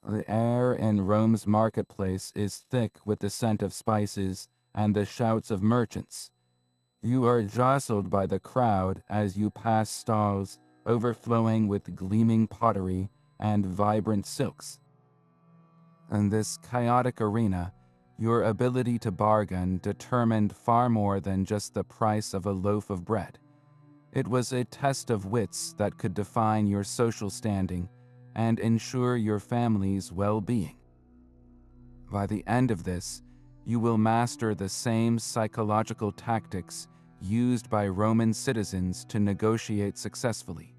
The air in Rome's marketplace is thick with the scent of spices and the shouts of merchants. You are jostled by the crowd as you pass stalls overflowing with gleaming pottery and vibrant silks. In this chaotic arena, your ability to bargain determined far more than just the price of a loaf of bread. It was a test of wits that could define your social standing and ensure your family's well-being. By the end of this, you will master the same psychological tactics used by Roman citizens to negotiate successfully.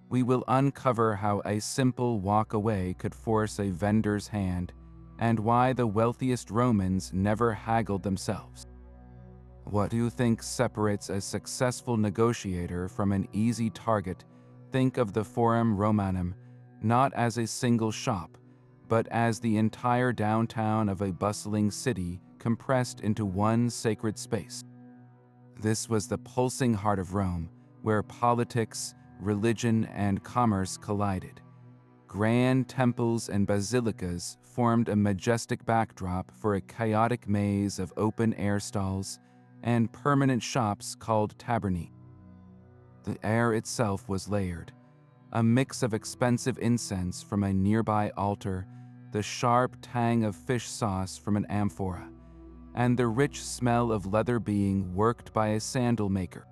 We will uncover how a simple walk away could force a vendor's hand and why the wealthiest Romans never haggled themselves. What do you think separates a successful negotiator from an easy target? Think of the Forum Romanum not as a single shop, but as the entire downtown of a bustling city compressed into one sacred space. This was the pulsing heart of Rome, where politics, religion, and commerce collided. Grand temples and basilicas formed a majestic backdrop for a chaotic maze of open-air stalls and permanent shops called tabernae. The air itself was layered, a mix of expensive incense from a nearby altar, the sharp tang of fish sauce from an amphora, and the rich smell of leather being worked by a sandal maker.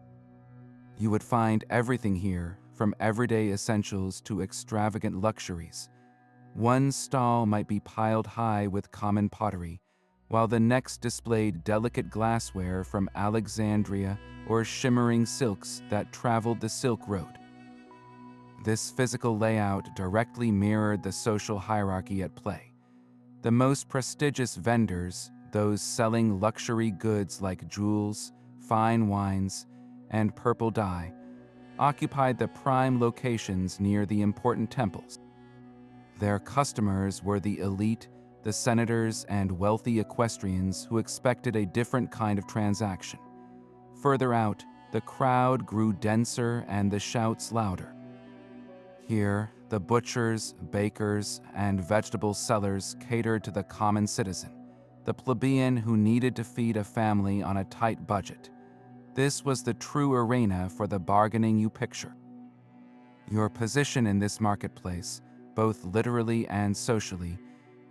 You would find everything here, from everyday essentials to extravagant luxuries. One stall might be piled high with common pottery, while the next displayed delicate glassware from Alexandria or shimmering silks that traveled the Silk Road. This physical layout directly mirrored the social hierarchy at play. The most prestigious vendors, those selling luxury goods like jewels, fine wines, and purple dye, occupied the prime locations near the important temples. Their customers were the elite, the senators, and wealthy equestrians who expected a different kind of transaction. Further out, the crowd grew denser and the shouts louder. Here, the butchers, bakers, and vegetable sellers catered to the common citizen, the plebeian who needed to feed a family on a tight budget. This was the true arena for the bargaining you picture. Your position in this marketplace, both literally and socially,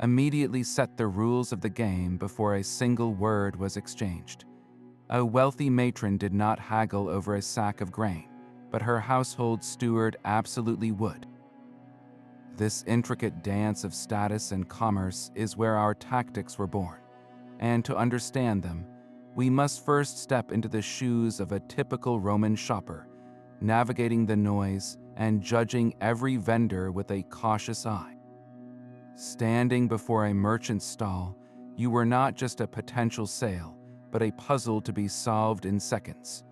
immediately set the rules of the game before a single word was exchanged. A wealthy matron did not haggle over a sack of grain, but her household steward absolutely would. This intricate dance of status and commerce is where our tactics were born, and to understand them, we must first step into the shoes of a typical Roman shopper, navigating the noise and judging every vendor with a cautious eye. Standing before a merchant's stall, you were not just a potential sale, but a puzzle to be solved in seconds.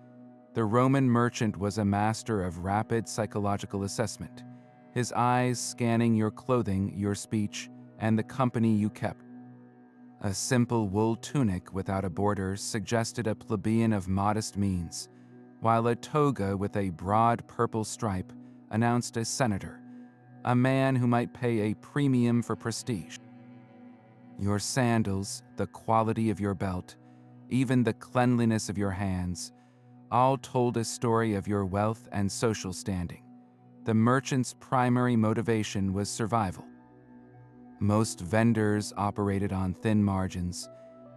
The Roman merchant was a master of rapid psychological assessment, his eyes scanning your clothing, your speech, and the company you kept. A simple wool tunic without a border suggested a plebeian of modest means, while a toga with a broad purple stripe announced a senator, a man who might pay a premium for prestige. Your sandals, the quality of your belt, even the cleanliness of your hands, all told a story of your wealth and social standing. The merchant's primary motivation was survival. Most vendors operated on thin margins,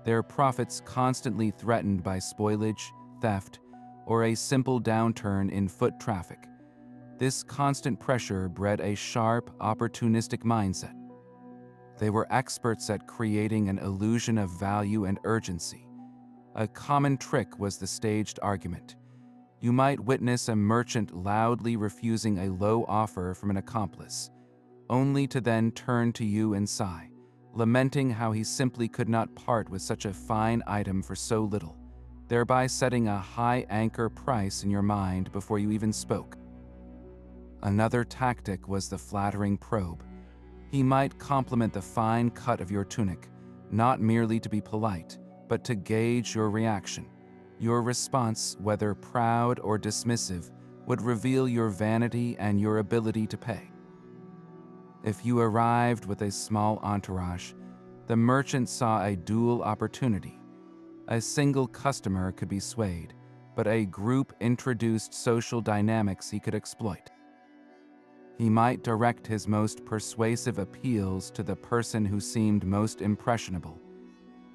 their profits constantly threatened by spoilage, theft, or a simple downturn in foot traffic. This constant pressure bred a sharp, opportunistic mindset. They were experts at creating an illusion of value and urgency. A common trick was the staged argument. You might witness a merchant loudly refusing a low offer from an accomplice, only to then turn to you and sigh, lamenting how he simply could not part with such a fine item for so little, thereby setting a high anchor price in your mind before you even spoke. Another tactic was the flattering probe. He might compliment the fine cut of your tunic, not merely to be polite, but to gauge your reaction. Your response, whether proud or dismissive, would reveal your vanity and your ability to pay. If you arrived with a small entourage, the merchant saw a dual opportunity. A single customer could be swayed, but a group introduced social dynamics he could exploit. He might direct his most persuasive appeals to the person who seemed most impressionable,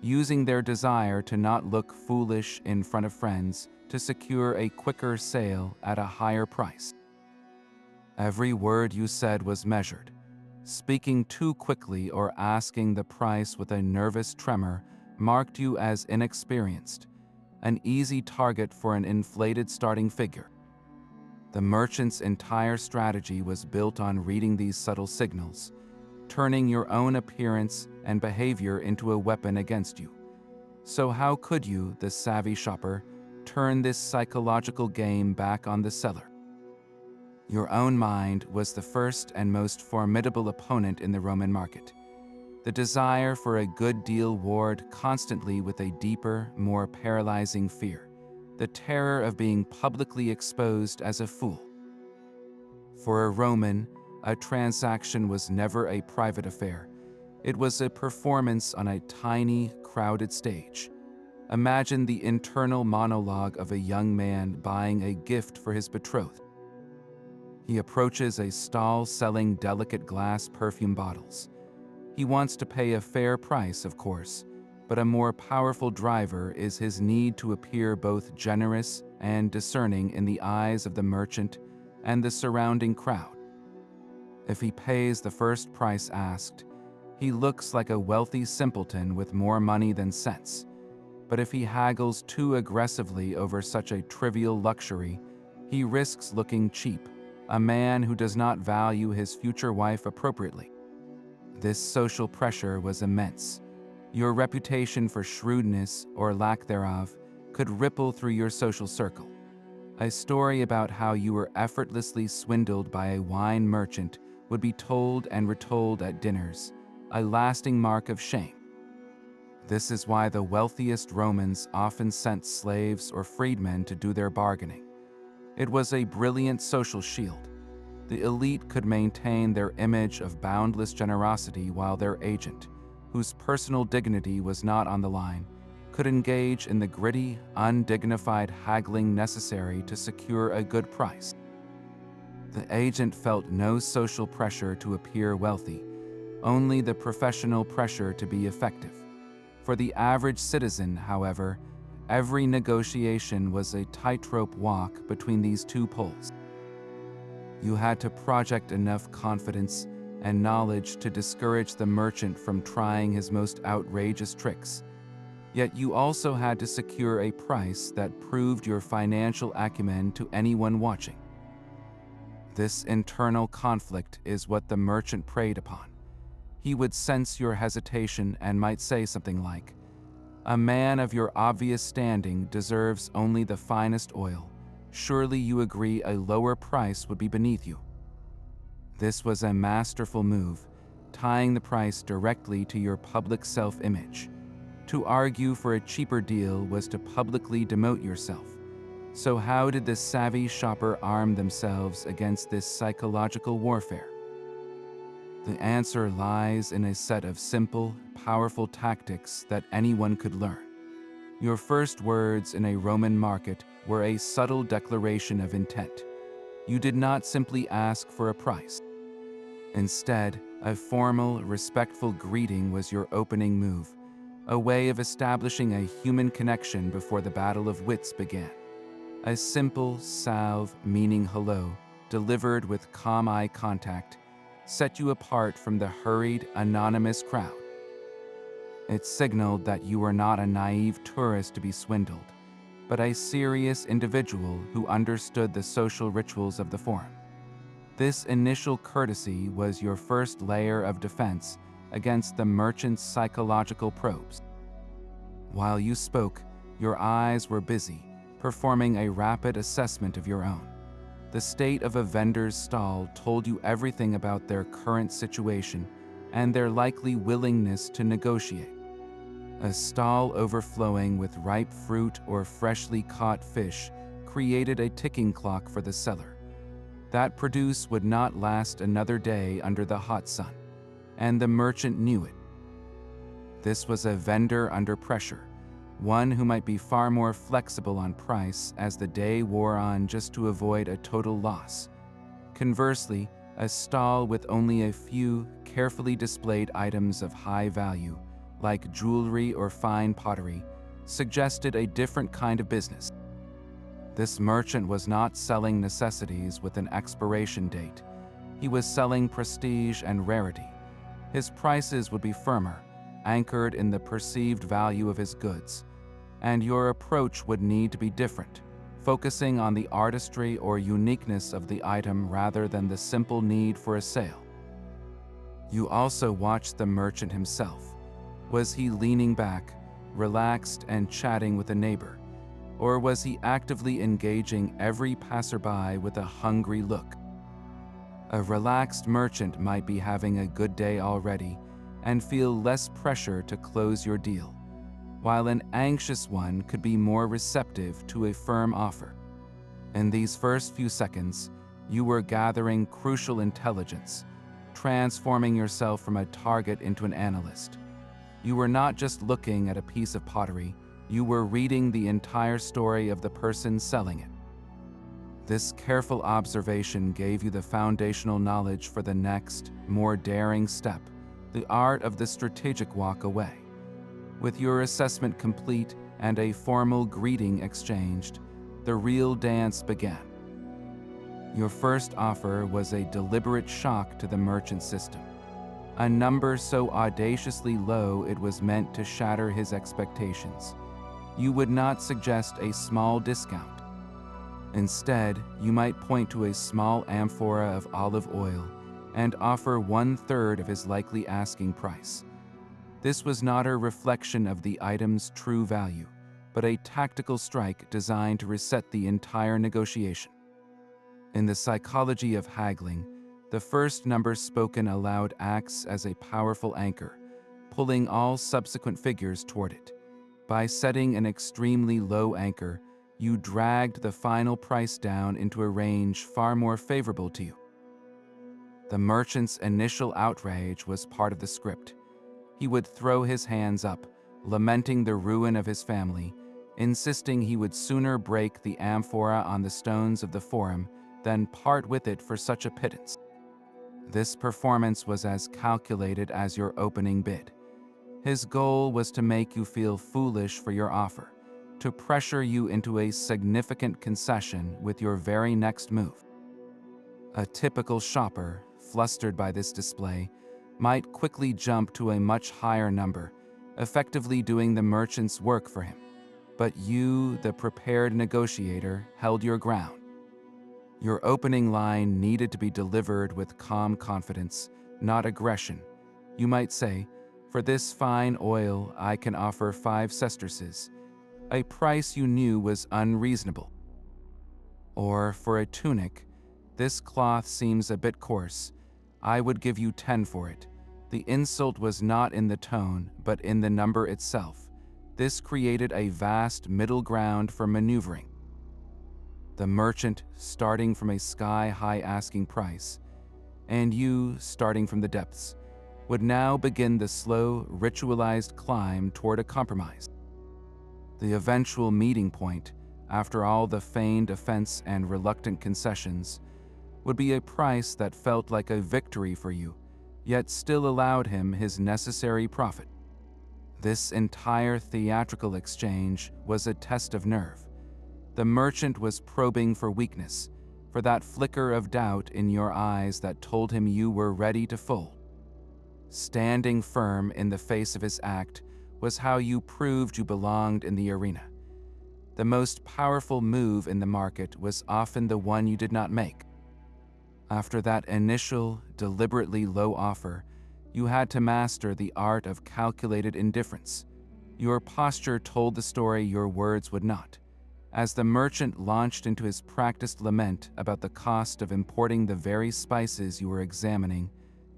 using their desire to not look foolish in front of friends to secure a quicker sale at a higher price. Every word you said was measured. Speaking too quickly or asking the price with a nervous tremor marked you as inexperienced, an easy target for an inflated starting figure. The merchant's entire strategy was built on reading these subtle signals, turning your own appearance and behavior into a weapon against you. So how could you, the savvy shopper, turn this psychological game back on the seller? Your own mind was the first and most formidable opponent in the Roman market. The desire for a good deal warred constantly with a deeper, more paralyzing fear, the terror of being publicly exposed as a fool. For a Roman, a transaction was never a private affair. It was a performance on a tiny, crowded stage. Imagine the internal monologue of a young man buying a gift for his betrothed. He approaches a stall selling delicate glass perfume bottles. He wants to pay a fair price, of course, but a more powerful driver is his need to appear both generous and discerning in the eyes of the merchant and the surrounding crowd. If he pays the first price asked, he looks like a wealthy simpleton with more money than sense. But if he haggles too aggressively over such a trivial luxury, he risks looking cheap, a man who does not value his future wife appropriately. This social pressure was immense. Your reputation for shrewdness, or lack thereof, could ripple through your social circle. A story about how you were effortlessly swindled by a wine merchant would be told and retold at dinners, a lasting mark of shame. This is why the wealthiest Romans often sent slaves or freedmen to do their bargaining. It was a brilliant social shield. The elite could maintain their image of boundless generosity while their agent, whose personal dignity was not on the line, could engage in the gritty, undignified haggling necessary to secure a good price. The agent felt no social pressure to appear wealthy, only the professional pressure to be effective. For the average citizen, however, every negotiation was a tightrope walk between these two poles. You had to project enough confidence and knowledge to discourage the merchant from trying his most outrageous tricks. Yet you also had to secure a price that proved your financial acumen to anyone watching. This internal conflict is what the merchant preyed upon. He would sense your hesitation and might say something like, "A man of your obvious standing deserves only the finest oil. Surely you agree a lower price would be beneath you." This was a masterful move, tying the price directly to your public self-image. To argue for a cheaper deal was to publicly demote yourself. So how did the savvy shopper arm themselves against this psychological warfare? The answer lies in a set of simple, powerful tactics that anyone could learn. Your first words in a Roman market were a subtle declaration of intent. You did not simply ask for a price. Instead, a formal, respectful greeting was your opening move, a way of establishing a human connection before the battle of wits began. A simple salve meaning hello, delivered with calm eye contact, set you apart from the hurried, anonymous crowd. It signaled that you were not a naive tourist to be swindled, but a serious individual who understood the social rituals of the Forum. This initial courtesy was your first layer of defense against the merchant's psychological probes. While you spoke, your eyes were busy, performing a rapid assessment of your own. The state of a vendor's stall told you everything about their current situation and their likely willingness to negotiate. A stall overflowing with ripe fruit or freshly caught fish created a ticking clock for the seller. That produce would not last another day under the hot sun, and the merchant knew it. This was a vendor under pressure, one who might be far more flexible on price as the day wore on just to avoid a total loss. Conversely, a stall with only a few carefully displayed items of high value, like jewelry or fine pottery, suggested a different kind of business. This merchant was not selling necessities with an expiration date. He was selling prestige and rarity. His prices would be firmer, anchored in the perceived value of his goods, and your approach would need to be different, focusing on the artistry or uniqueness of the item rather than the simple need for a sale. You also watched the merchant himself. Was he leaning back, relaxed and chatting with a neighbor, or was he actively engaging every passerby with a hungry look? A relaxed merchant might be having a good day already and feel less pressure to close your deal, while an anxious one could be more receptive to a firm offer. In these first few seconds, you were gathering crucial intelligence, transforming yourself from a target into an analyst. You were not just looking at a piece of pottery, you were reading the entire story of the person selling it. This careful observation gave you the foundational knowledge for the next, more daring step, the art of the strategic walk away. With your assessment complete and a formal greeting exchanged, the real dance began. Your first offer was a deliberate shock to the merchant system, a number so audaciously low it was meant to shatter his expectations. You would not suggest a small discount. Instead, you might point to a small amphora of olive oil and offer 1/3 of his likely asking price. This was not a reflection of the item's true value, but a tactical strike designed to reset the entire negotiation. In the psychology of haggling, the first number spoken aloud acts as a powerful anchor, pulling all subsequent figures toward it. By setting an extremely low anchor, you dragged the final price down into a range far more favorable to you. The merchant's initial outrage was part of the script. He would throw his hands up, lamenting the ruin of his family, insisting he would sooner break the amphora on the stones of the Forum than part with it for such a pittance. This performance was as calculated as your opening bid. His goal was to make you feel foolish for your offer, to pressure you into a significant concession with your very next move. A typical shopper, flustered by this display, might quickly jump to a much higher number, effectively doing the merchant's work for him. But you, the prepared negotiator, held your ground. Your opening line needed to be delivered with calm confidence, not aggression. You might say, "For this fine oil, I can offer 5 sesterces," a price you knew was unreasonable. Or, "For a tunic, this cloth seems a bit coarse. I would give you 10 for it." The insult was not in the tone, but in the number itself. This created a vast middle ground for maneuvering. The merchant starting from a sky-high asking price, and you starting from the depths, would now begin the slow, ritualized climb toward a compromise. The eventual meeting point, after all the feigned offense and reluctant concessions, would be a price that felt like a victory for you, yet still allowed him his necessary profit. This entire theatrical exchange was a test of nerve. The merchant was probing for weakness, for that flicker of doubt in your eyes that told him you were ready to fold. Standing firm in the face of his act was how you proved you belonged in the arena. The most powerful move in the market was often the one you did not make. After that initial, deliberately low offer, you had to master the art of calculated indifference. Your posture told the story your words would not. As the merchant launched into his practiced lament about the cost of importing the very spices you were examining,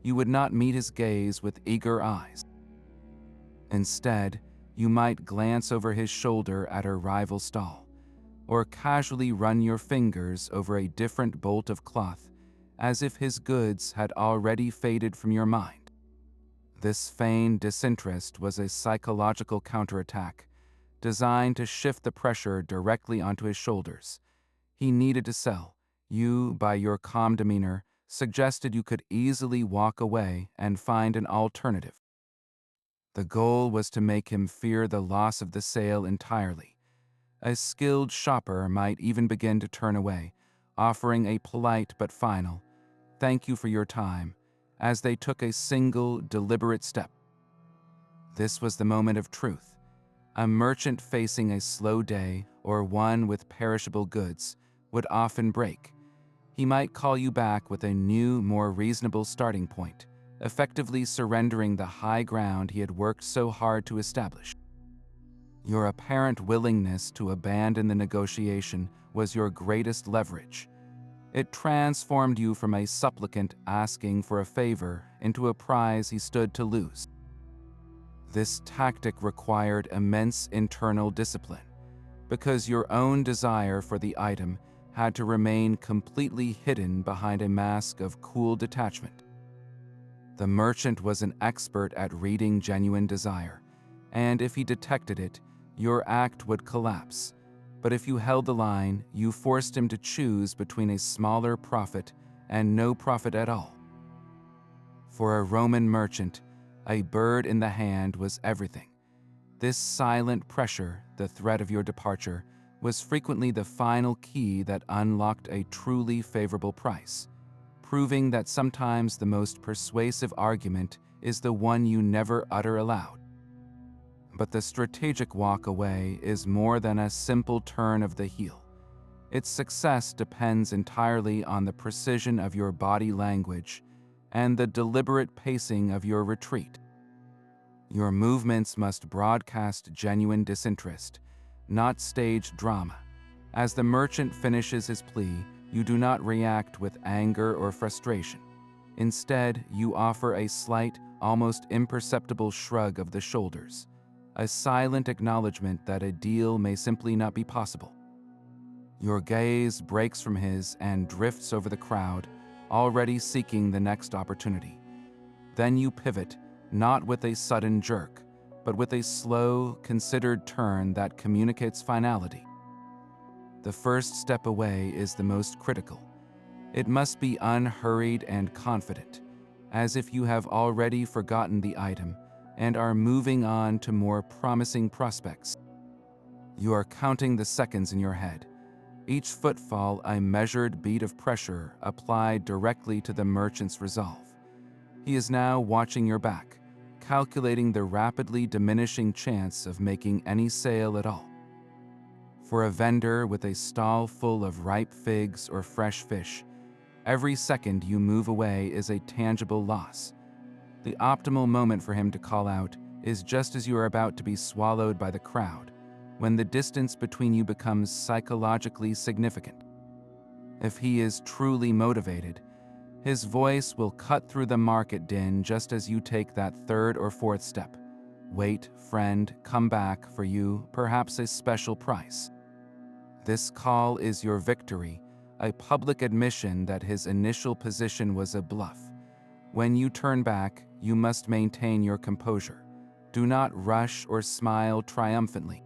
you would not meet his gaze with eager eyes. Instead, you might glance over his shoulder at a rival stall, or casually run your fingers over a different bolt of cloth, as if his goods had already faded from your mind. This feigned disinterest was a psychological counterattack, designed to shift the pressure directly onto his shoulders. He needed to sell. You, by your calm demeanor, suggested you could easily walk away and find an alternative. The goal was to make him fear the loss of the sale entirely. A skilled shopper might even begin to turn away, offering a polite but final, "Thank you for your time," as they took a single, deliberate step. This was the moment of truth. A merchant facing a slow day or one with perishable goods would often break. He might call you back with a new, more reasonable starting point, effectively surrendering the high ground he had worked so hard to establish. Your apparent willingness to abandon the negotiation was your greatest leverage. It transformed you from a supplicant asking for a favor into a prize he stood to lose. This tactic required immense internal discipline, because your own desire for the item had to remain completely hidden behind a mask of cool detachment. The merchant was an expert at reading genuine desire, and if he detected it, your act would collapse. But if you held the line, you forced him to choose between a smaller profit and no profit at all. For a Roman merchant, a bird in the hand was everything. This silent pressure, the threat of your departure, was frequently the final key that unlocked a truly favorable price, proving that sometimes the most persuasive argument is the one you never utter aloud. But the strategic walk away is more than a simple turn of the heel. Its success depends entirely on the precision of your body language and the deliberate pacing of your retreat. Your movements must broadcast genuine disinterest, not staged drama. As the merchant finishes his plea, you do not react with anger or frustration. Instead, you offer a slight, almost imperceptible shrug of the shoulders, a silent acknowledgement that a deal may simply not be possible. Your gaze breaks from his and drifts over the crowd, already seeking the next opportunity. Then you pivot, not with a sudden jerk, but with a slow, considered turn that communicates finality. The first step away is the most critical. It must be unhurried and confident, as if you have already forgotten the item and are moving on to more promising prospects. You are counting the seconds in your head, each footfall a measured beat of pressure applied directly to the merchant's resolve. He is now watching your back, calculating the rapidly diminishing chance of making any sale at all. For a vendor with a stall full of ripe figs or fresh fish, every second you move away is a tangible loss. The optimal moment for him to call out is just as you are about to be swallowed by the crowd, when the distance between you becomes psychologically significant. If he is truly motivated, his voice will cut through the market din just as you take that third or fourth step. Wait, friend, come back for you, perhaps a special price. This call is your victory, a public admission that his initial position was a bluff. When you turn back, you must maintain your composure. Do not rush or smile triumphantly.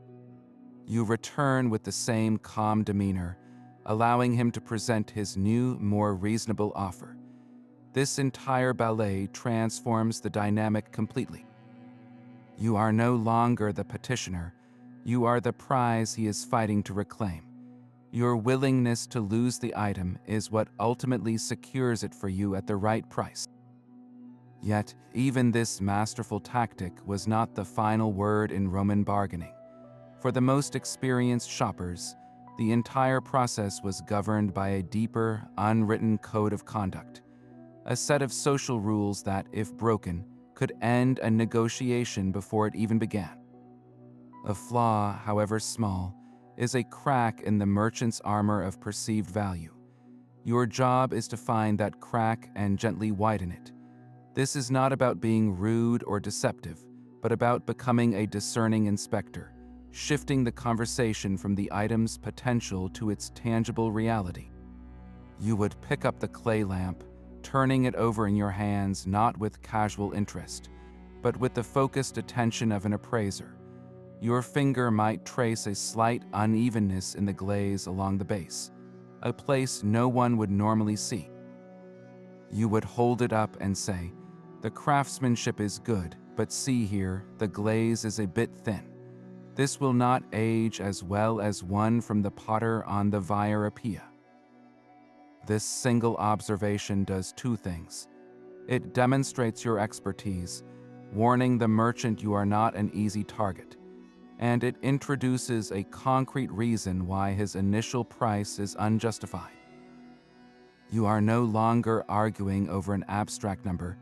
You return with the same calm demeanor, allowing him to present his new, more reasonable offer. This entire ballet transforms the dynamic completely. You are no longer the petitioner. You are the prize he is fighting to reclaim. Your willingness to lose the item is what ultimately secures it for you at the right price. Yet, even this masterful tactic was not the final word in Roman bargaining. For the most experienced shoppers, the entire process was governed by a deeper, unwritten code of conduct, a set of social rules that, if broken, could end a negotiation before it even began. A flaw, however small, is a crack in the merchant's armor of perceived value. Your job is to find that crack and gently widen it. This is not about being rude or deceptive, but about becoming a discerning inspector, shifting the conversation from the item's potential to its tangible reality. You would pick up the clay lamp, turning it over in your hands not with casual interest, but with the focused attention of an appraiser. Your finger might trace a slight unevenness in the glaze along the base, a place no one would normally see. You would hold it up and say, "The craftsmanship is good, but see here, the glaze is a bit thin. This will not age as well as one from the potter on the Via Appia." This single observation does two things. It demonstrates your expertise, warning the merchant you are not an easy target, and it introduces a concrete reason why his initial price is unjustified. You are no longer arguing over an abstract number.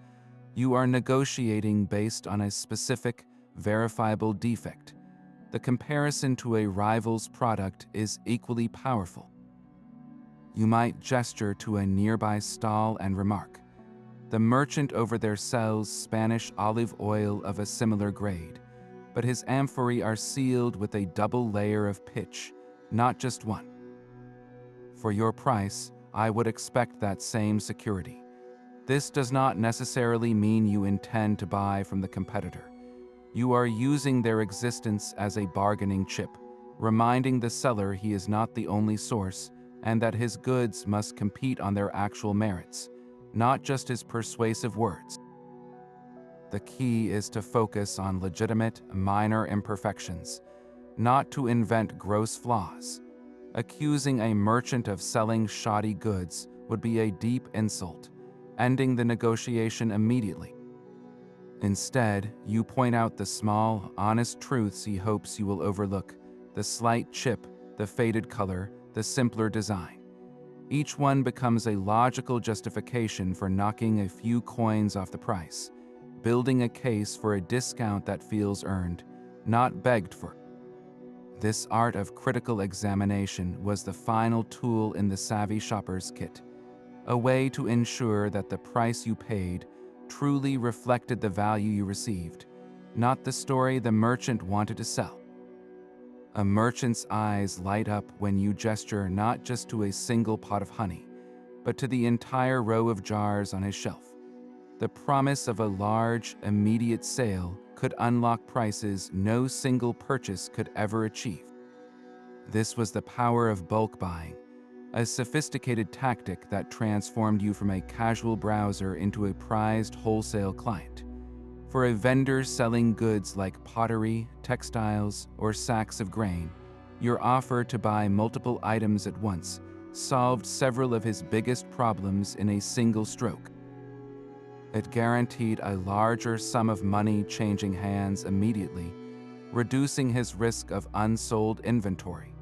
You are negotiating based on a specific, verifiable defect. The comparison to a rival's product is equally powerful. You might gesture to a nearby stall and remark, "The merchant over there sells Spanish olive oil of a similar grade, but his amphorae are sealed with a double layer of pitch, not just one. For your price, I would expect that same security." This does not necessarily mean you intend to buy from the competitor. You are using their existence as a bargaining chip, reminding the seller he is not the only source and that his goods must compete on their actual merits, not just his persuasive words. The key is to focus on legitimate, minor imperfections, not to invent gross flaws. Accusing a merchant of selling shoddy goods would be a deep insult, ending the negotiation immediately. Instead, you point out the small, honest truths he hopes you will overlook, the slight chip, the faded color, the simpler design. Each one becomes a logical justification for knocking a few coins off the price, building a case for a discount that feels earned, not begged for. This art of critical examination was the final tool in the Savvy Shopper's kit, a way to ensure that the price you paid truly reflected the value you received, not the story the merchant wanted to sell. A merchant's eyes light up when you gesture not just to a single pot of honey, but to the entire row of jars on his shelf. The promise of a large, immediate sale could unlock prices no single purchase could ever achieve. This was the power of bulk buying, a sophisticated tactic that transformed you from a casual browser into a prized wholesale client. For a vendor selling goods like pottery, textiles, or sacks of grain, your offer to buy multiple items at once solved several of his biggest problems in a single stroke. It guaranteed a larger sum of money changing hands immediately, reducing his risk of unsold inventory.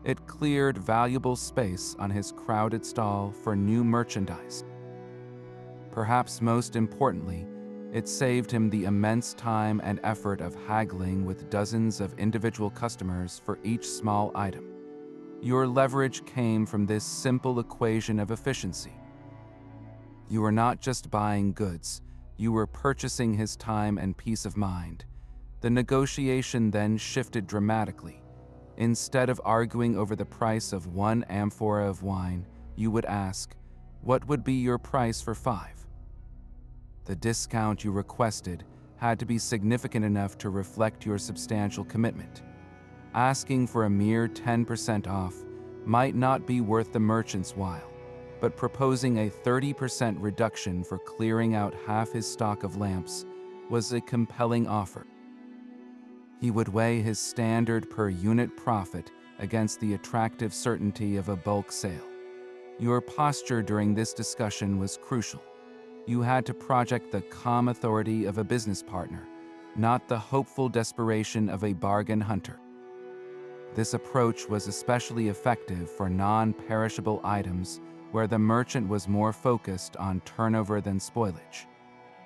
It cleared valuable space on his crowded stall for new merchandise. Perhaps most importantly, it saved him the immense time and effort of haggling with dozens of individual customers for each small item. Your leverage came from this simple equation of efficiency. You were not just buying goods, you were purchasing his time and peace of mind. The negotiation then shifted dramatically. Instead of arguing over the price of one amphora of wine, you would ask, "What would be your price for 5?" The discount you requested had to be significant enough to reflect your substantial commitment. Asking for a mere 10% off might not be worth the merchant's while, but proposing a 30% reduction for clearing out half his stock of lamps was a compelling offer. He would weigh his standard per unit profit against the attractive certainty of a bulk sale. Your posture during this discussion was crucial. You had to project the calm authority of a business partner, not the hopeful desperation of a bargain hunter. This approach was especially effective for non-perishable items where the merchant was more focused on turnover than spoilage.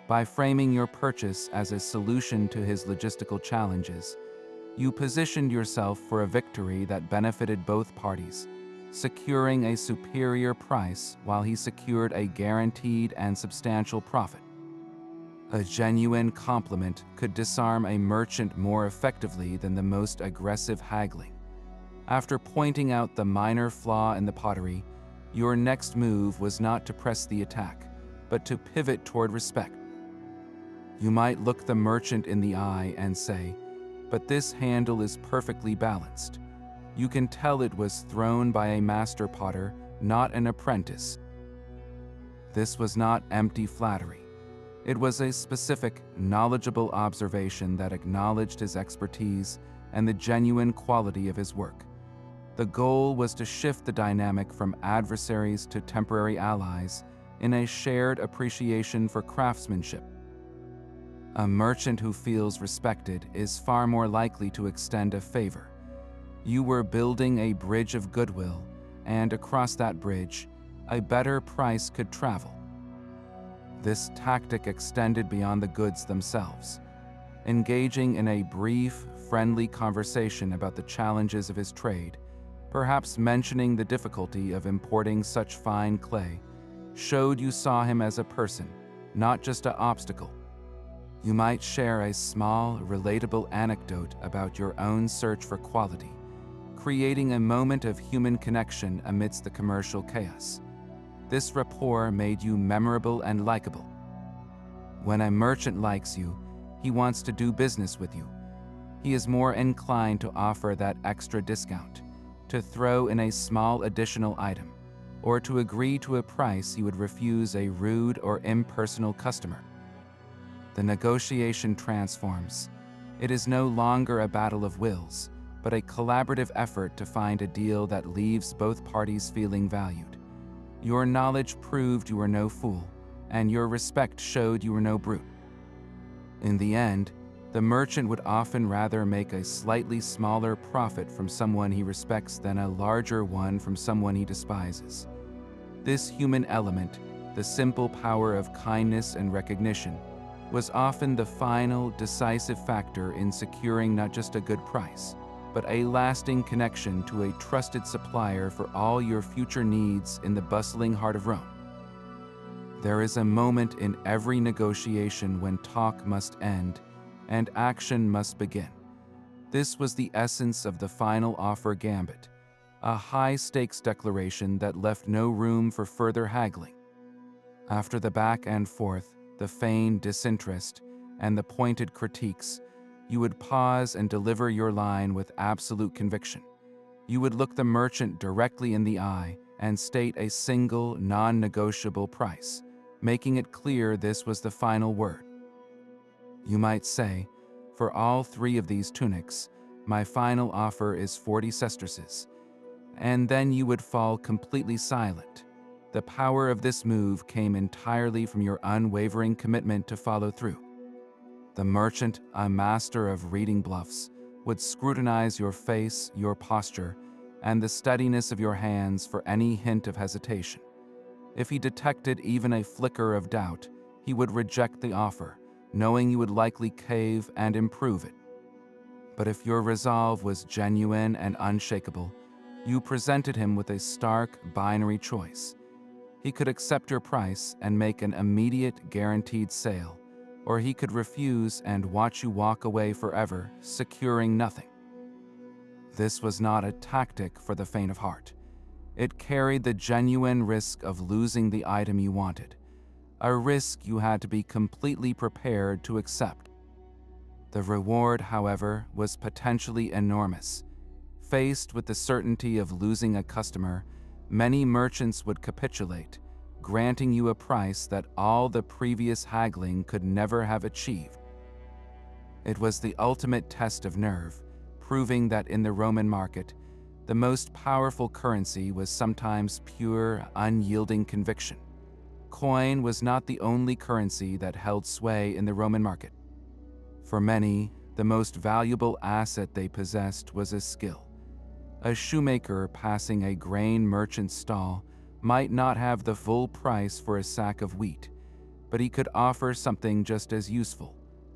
By framing your purchase as a solution to his logistical challenges, you positioned yourself for a victory that benefited both parties, securing a superior price while he secured a guaranteed and substantial profit. A genuine compliment could disarm a merchant more effectively than the most aggressive haggling. After pointing out the minor flaw in the pottery, your next move was not to press the attack, but to pivot toward respect. You might look the merchant in the eye and say, "But this handle is perfectly balanced. You can tell it was thrown by a master potter, not an apprentice." This was not empty flattery. It was a specific, knowledgeable observation that acknowledged his expertise and the genuine quality of his work. The goal was to shift the dynamic from adversaries to temporary allies in a shared appreciation for craftsmanship. A merchant who feels respected is far more likely to extend a favor. You were building a bridge of goodwill, and across that bridge, a better price could travel. This tactic extended beyond the goods themselves. Engaging in a brief, friendly conversation about the challenges of his trade, perhaps mentioning the difficulty of importing such fine clay, showed you saw him as a person, not just an obstacle. You might share a small, relatable anecdote about your own search for quality, creating a moment of human connection amidst the commercial chaos. This rapport made you memorable and likable. When a merchant likes you, he wants to do business with you. He is more inclined to offer that extra discount, to throw in a small additional item, or to agree to a price he would refuse a rude or impersonal customer. The negotiation transforms. It is no longer a battle of wills, but a collaborative effort to find a deal that leaves both parties feeling valued. Your knowledge proved you were no fool, and your respect showed you were no brute. In the end, the merchant would often rather make a slightly smaller profit from someone he respects than a larger one from someone he despises. This human element, the simple power of kindness and recognition, was often the final, decisive factor in securing not just a good price, but a lasting connection to a trusted supplier for all your future needs in the bustling heart of Rome. There is a moment in every negotiation when talk must end and action must begin. This was the essence of the final offer gambit, a high-stakes declaration that left no room for further haggling. After the back and forth, the feigned disinterest, and the pointed critiques, you would pause and deliver your line with absolute conviction. You would look the merchant directly in the eye and state a single, non-negotiable price, making it clear this was the final word. You might say, "For all 3 of these tunics, my final offer is 40 sesterces," and then you would fall completely silent. The power of this move came entirely from your unwavering commitment to follow through. The merchant, a master of reading bluffs, would scrutinize your face, your posture, and the steadiness of your hands for any hint of hesitation. If he detected even a flicker of doubt, he would reject the offer, knowing you would likely cave and improve it. But if your resolve was genuine and unshakable, you presented him with a stark, binary choice. He could accept your price and make an immediate, guaranteed sale, or he could refuse and watch you walk away forever, securing nothing. This was not a tactic for the faint of heart. It carried the genuine risk of losing the item you wanted, a risk you had to be completely prepared to accept. The reward, however, was potentially enormous. Faced with the certainty of losing a customer, many merchants would capitulate, granting you a price that all the previous haggling could never have achieved. It was the ultimate test of nerve, proving that in the Roman market, the most powerful currency was sometimes pure, unyielding conviction. Coin was not the only currency that held sway in the Roman market. For many, the most valuable asset they possessed was a skill. A shoemaker passing a grain merchant's stall might not have the full price for a sack of wheat, but he could offer something just as useful,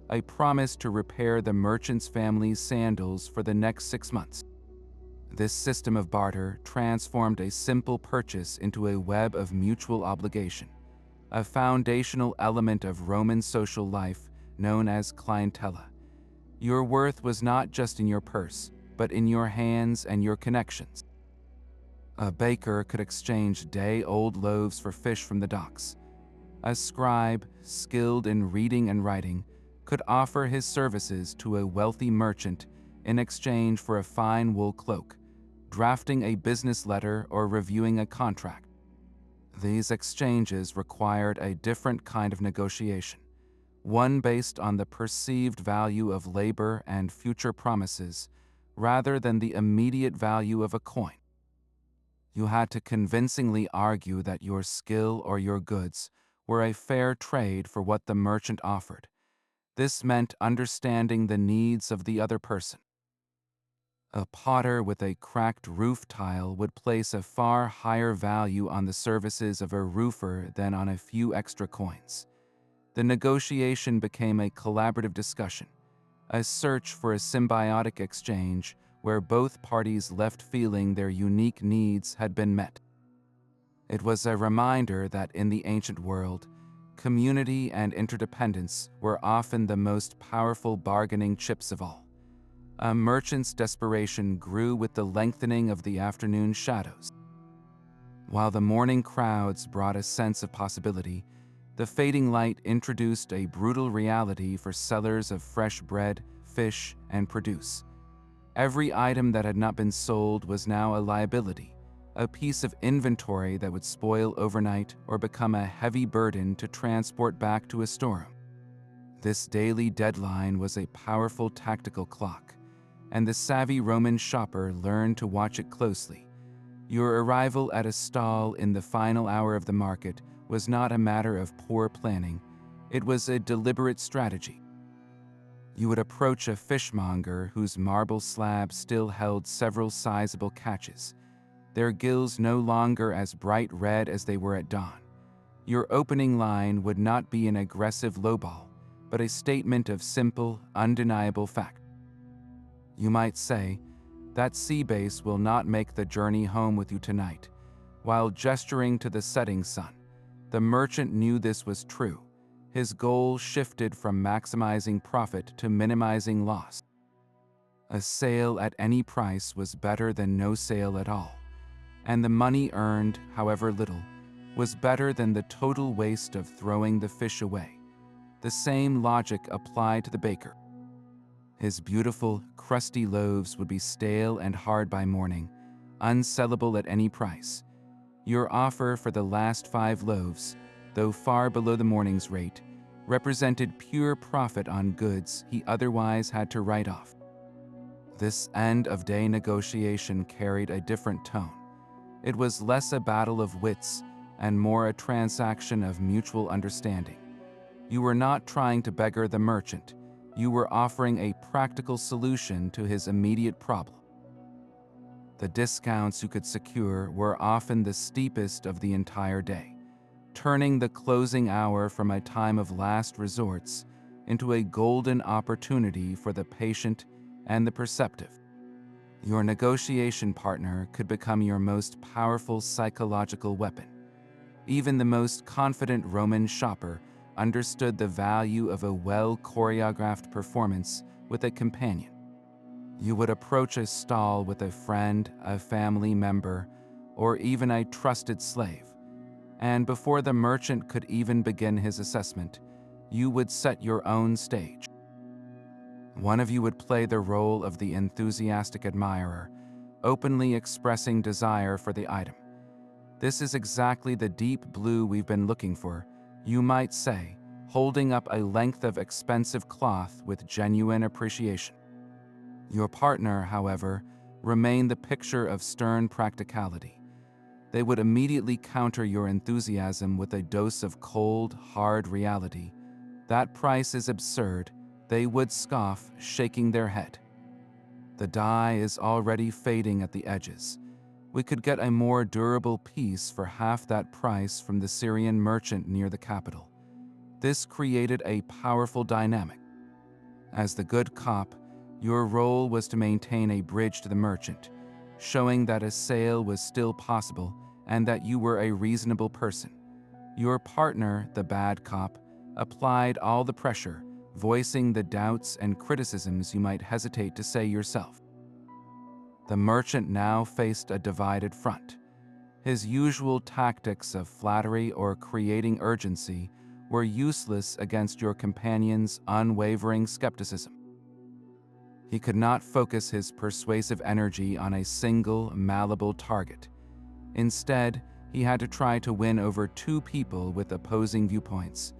a promise to repair the merchant's family's sandals for the next 6 months. This system of barter transformed a simple purchase into a web of mutual obligation. a foundational element of Roman social life known as clientela. Your worth was not just in your purse, but in your hands and your connections. A baker could exchange day-old loaves for fish from the docks. A scribe, skilled in reading and writing, could offer his services to a wealthy merchant in exchange for a fine wool cloak, drafting a business letter or reviewing a contract. These exchanges required a different kind of negotiation, one based on the perceived value of labor and future promises, rather than the immediate value of a coin. You had to convincingly argue that your skill or your goods were a fair trade for what the merchant offered. This meant understanding the needs of the other person. A potter with a cracked roof tile would place a far higher value on the services of a roofer than on a few extra coins. The negotiation became a collaborative discussion, a search for a symbiotic exchange where both parties left feeling their unique needs had been met. It was a reminder that in the ancient world, community and interdependence were often the most powerful bargaining chips of all. A merchant's desperation grew with the lengthening of the afternoon shadows. While the morning crowds brought a sense of possibility, the fading light introduced a brutal reality for sellers of fresh bread, fish, and produce. Every item that had not been sold was now a liability, a piece of inventory that would spoil overnight or become a heavy burden to transport back to a storeroom. This daily deadline was a powerful tactical clock, and the savvy Roman shopper learned to watch it closely. Your arrival at a stall in the final hour of the market was not a matter of poor planning, it was a deliberate strategy. You would approach a fishmonger whose marble slab still held several sizable catches, their gills no longer as bright red as they were at dawn. Your opening line would not be an aggressive lowball, but a statement of simple, undeniable fact. You might say, that sea base will not make the journey home with you tonight. While gesturing to the setting sun, the merchant knew this was true. His goal shifted from maximizing profit to minimizing loss. A sale at any price was better than no sale at all, and the money earned, however little, was better than the total waste of throwing the fish away. The same logic applied to the baker. His beautiful, crusty loaves would be stale and hard by morning, unsellable at any price. Your offer for the last 5 loaves, though far below the morning's rate, represented pure profit on goods he otherwise had to write off. This end-of-day negotiation carried a different tone. It was less a battle of wits and more a transaction of mutual understanding. You were not trying to beggar the merchant. You were offering a practical solution to his immediate problem. The discounts you could secure were often the steepest of the entire day, turning the closing hour from a time of last resorts into a golden opportunity for the patient and the perceptive. Your negotiation partner could become your most powerful psychological weapon. Even the most confident Roman shopper understood the value of a well-choreographed performance with a companion. You would approach a stall with a friend, a family member, or even a trusted slave, and before the merchant could even begin his assessment, you would set your own stage. One of you would play the role of the enthusiastic admirer, openly expressing desire for the item. This is exactly the deep blue we've been looking for, you might say, holding up a length of expensive cloth with genuine appreciation. Your partner, however, remained the picture of stern practicality. They would immediately counter your enthusiasm with a dose of cold, hard reality. That price is absurd, they would scoff, shaking their head. The dye is already fading at the edges. We could get a more durable piece for half that price from the Syrian merchant near the capital. This created a powerful dynamic. As the good cop, your role was to maintain a bridge to the merchant, showing that a sale was still possible and that you were a reasonable person. Your partner, the bad cop, applied all the pressure, voicing the doubts and criticisms you might hesitate to say yourself. The merchant now faced a divided front. His usual tactics of flattery or creating urgency were useless against your companion's unwavering skepticism. He could not focus his persuasive energy on a single, malleable target. Instead, he had to try to win over two people with opposing viewpoints,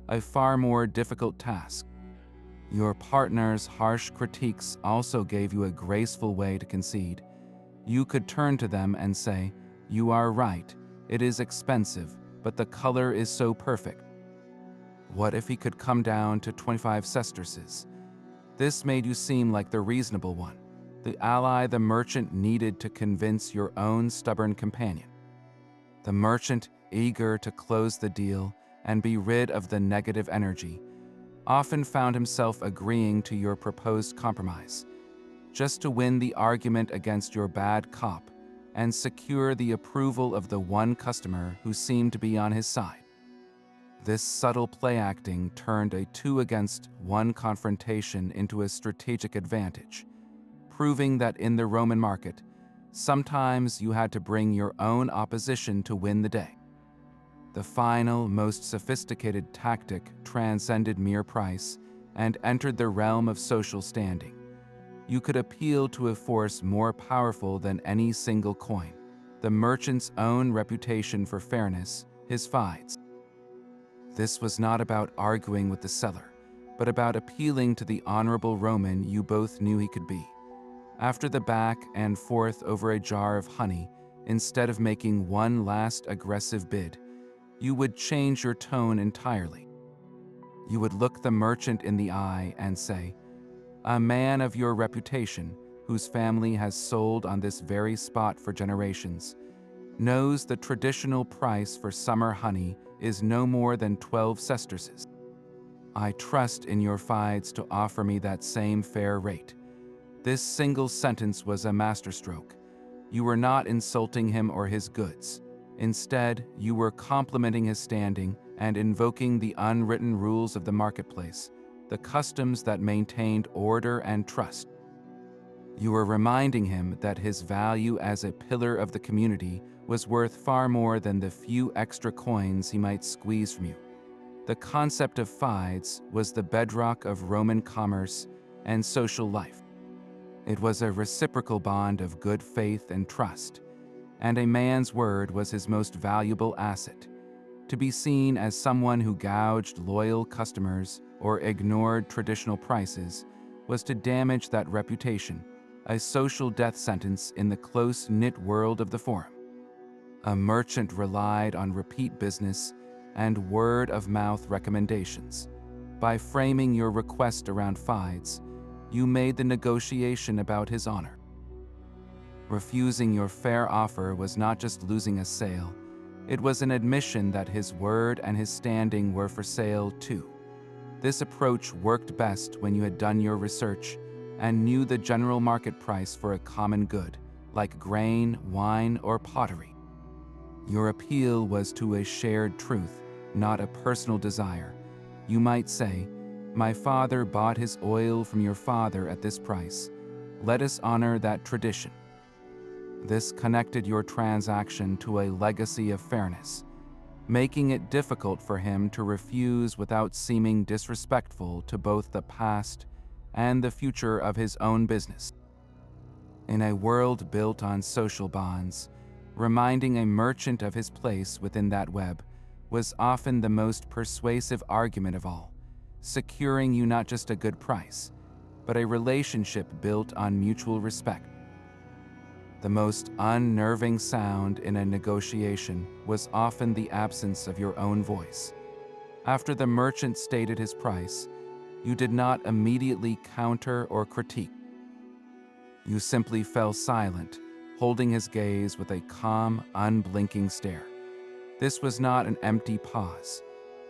a far more difficult task. Your partner's harsh critiques also gave you a graceful way to concede. You could turn to them and say, "You are right, it is expensive, but the color is so perfect." What if he could come down to 25 sesterces? This made you seem like the reasonable one, the ally the merchant needed to convince your own stubborn companion. The merchant, eager to close the deal and be rid of the negative energy, often found himself agreeing to your proposed compromise, just to win the argument against your bad cop and secure the approval of the one customer who seemed to be on his side. This subtle play-acting turned a 2-against-1 confrontation into a strategic advantage, proving that in the Roman market, sometimes you had to bring your own opposition to win the day. The final, most sophisticated tactic transcended mere price and entered the realm of social standing. You could appeal to a force more powerful than any single coin, the merchant's own reputation for fairness, his fides. This was not about arguing with the seller, but about appealing to the honorable Roman you both knew he could be. After the back and forth over a jar of honey, instead of making one last aggressive bid, you would change your tone entirely. You would look the merchant in the eye and say, "A man of your reputation, whose family has sold on this very spot for generations, knows the traditional price for summer honey is no more than 12 sesterces. I trust in your fides to offer me that same fair rate." This single sentence was a masterstroke. You were not insulting him or his goods. Instead, you were complimenting his standing and invoking the unwritten rules of the marketplace, the customs that maintained order and trust. You were reminding him that his value as a pillar of the community was worth far more than the few extra coins he might squeeze from you. The concept of fides was the bedrock of Roman commerce and social life. It was a reciprocal bond of good faith and trust, and a man's word was his most valuable asset. To be seen as someone who gouged loyal customers or ignored traditional prices was to damage that reputation, a social death sentence in the close-knit world of the Forum. A merchant relied on repeat business and word-of-mouth recommendations. By framing your request around fides, you made the negotiation about his honor. Refusing your fair offer was not just losing a sale, it was an admission that his word and his standing were for sale too. This approach worked best when you had done your research and knew the general market price for a common good, like grain, wine, or pottery. Your appeal was to a shared truth, not a personal desire. You might say, "My father bought his oil from your father at this price. Let us honor that tradition." This connected your transaction to a legacy of fairness, making it difficult for him to refuse without seeming disrespectful to both the past and the future of his own business. In a world built on social bonds, reminding a merchant of his place within that web was often the most persuasive argument of all, securing you not just a good price, but a relationship built on mutual respect. The most unnerving sound in a negotiation was often the absence of your own voice. After the merchant stated his price, you did not immediately counter or critique. You simply fell silent, holding his gaze with a calm, unblinking stare. This was not an empty pause.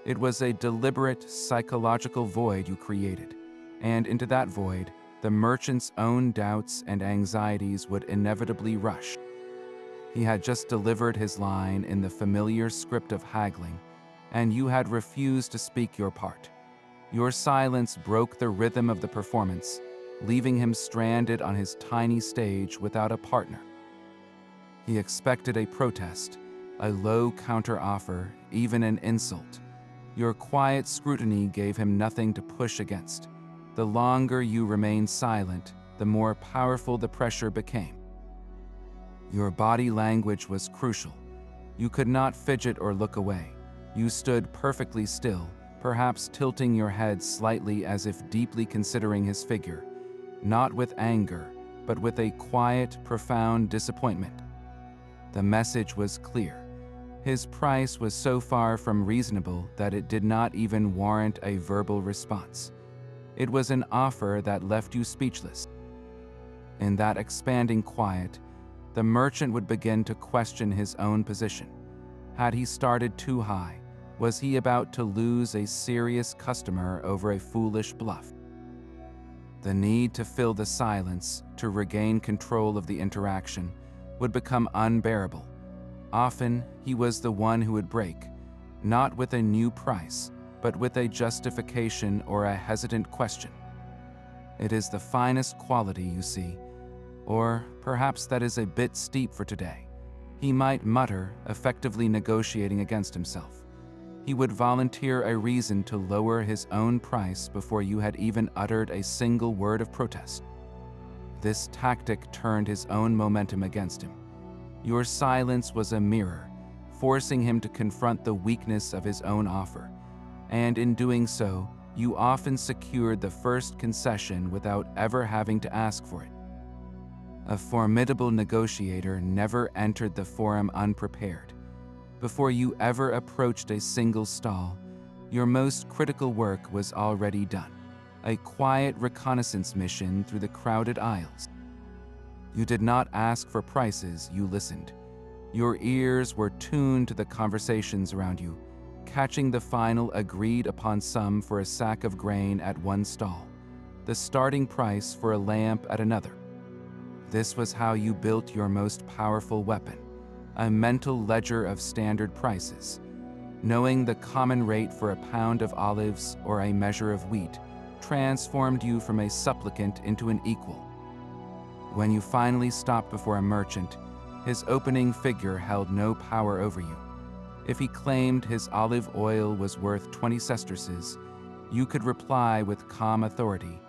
It was a deliberate psychological void you created, and into that void, the merchant's own doubts and anxieties would inevitably rush. He had just delivered his line in the familiar script of haggling, and you had refused to speak your part. Your silence broke the rhythm of the performance, leaving him stranded on his tiny stage without a partner. He expected a protest, a low counteroffer, even an insult. Your quiet scrutiny gave him nothing to push against. The longer you remained silent, the more powerful the pressure became. Your body language was crucial. You could not fidget or look away. You stood perfectly still, perhaps tilting your head slightly as if deeply considering his figure, not with anger, but with a quiet, profound disappointment. The message was clear. His price was so far from reasonable that it did not even warrant a verbal response. It was an offer that left you speechless. In that expanding quiet, the merchant would begin to question his own position. Had he started too high? Was he about to lose a serious customer over a foolish bluff? The need to fill the silence, to regain control of the interaction, would become unbearable. Often, he was the one who would break, not with a new price, but with a justification or a hesitant question. It is the finest quality, you see, or perhaps that is a bit steep for today. He might mutter, effectively negotiating against himself. He would volunteer a reason to lower his own price before you had even uttered a single word of protest. This tactic turned his own momentum against him. Your silence was a mirror, forcing him to confront the weakness of his own offer, and in doing so, you often secured the first concession without ever having to ask for it. A formidable negotiator never entered the forum unprepared. Before you ever approached a single stall, your most critical work was already done, a quiet reconnaissance mission through the crowded aisles. You did not ask for prices, you listened. Your ears were tuned to the conversations around you, catching the final agreed-upon sum for a sack of grain at one stall, the starting price for a lamp at another. This was how you built your most powerful weapon, a mental ledger of standard prices. Knowing the common rate for a pound of olives or a measure of wheat transformed you from a supplicant into an equal. When you finally stopped before a merchant, his opening figure held no power over you. If he claimed his olive oil was worth 20 sesterces, you could reply with calm authority,